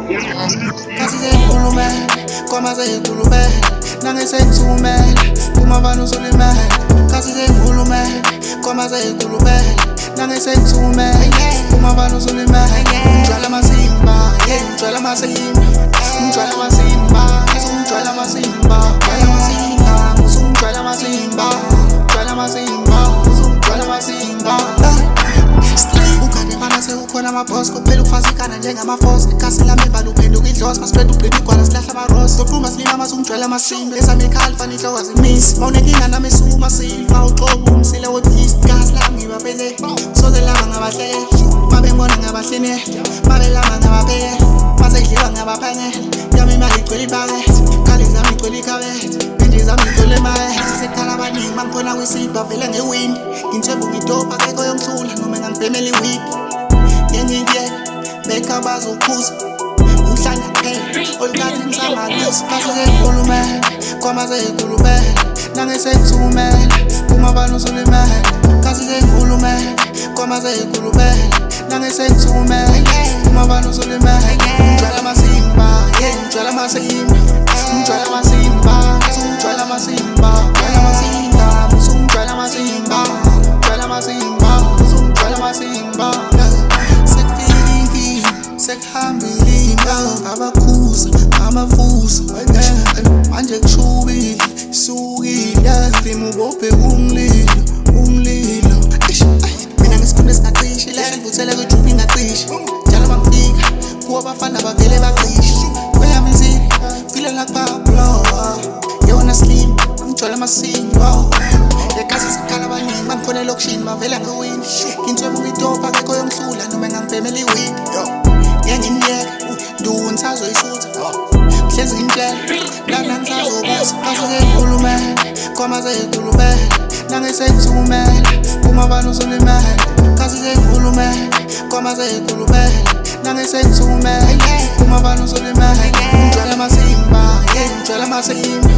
Kasi seyikhulumele, ngoma seyikhulumele, nangisengithumele, uma abantu usulimele. Kasi seyikhulumele, ngoma seyikhulumele, nangisengithumele, uma abantu usulimele. Ngijwayele amasimba, ngijwayele amasimba, ngijwayele amasimba, ngijwayele amasimba, ngijwayele amasimba, ngijwayele amasimba, ngijwayele amasimba. Ukade sewukhona amaboss kuphela ukufasikana njengamafosi. Ikasi lami imbala uphenduka idlozi, masiphethe uqeda igwala silahla amarosi. Sophuma silima masungijwayele amasimba, esami ikhalifa inhloko azimisi. Mawunenkinga nami isuma sili, mawuxoba umsila webeast. Ikasi lami ngibaphethe, soze lama ngabahleke, mabengibona ngabahlene, mabelama ngabapheke, maseyidliwa ngabaphenge. Yami imali igcwele ibhakethi, khali zami igcwele ikhabethe, phinde zami igcwele emahe. Sesekhala abaningi mangikhona kwisibha vele ngewindi. Ngithemba ngidopha akekho yonghlula noma engangibhemela iwigi. Ngiyengiyeke beka bazokhuza uhlanya kuphela olukhathi ngisangalusi. Kasi seyikhulumele, ngoma seyikhulumele, nangisengithumele, uma abantu usulimele. Kasi seyikhulumele, ngoma seyikhulumele, nangisengithumele, uma abantu usulimele. Ngijwayele amasimba, ngijwayele amasimba, ngijwayele amasimba, ngijwayele amasimba, ngijwayele amasimba, ngijwayele amasimba, ngijwayele amasimba, ngijwayele amasimba. Sekuhambile iy'ndawo abakhuza amafusa manje kushubile sukile lima ubophe umlilo. Mina ngesifundo esingacishi la ngivuthele kwijubi ingacishi. Njalo bangifika kuwo abafana bavele bacishe. Kweyami izini phila la kubablo yona slim ngijwayele amasimba. Ekasi sikhala abaningi bangikhona elokishini bavela ngewini. Ngithemba ngidopha akekho yonghlula noma engangibhemela iwigi. Ngiyengiyeke nduwuni sazoyisutha, mhlezi ngintshela lana ngisazobusa. Kasi seyikhulumele, ngoma seyikhulumele, nangisengithumele, uma abantu usulimele. Kasi seyikhulumele, ngoma seyikhulumele, nangisengithumele, uma abantu usulimele. Ngijwayele amasimba, ngijwayele amasimba,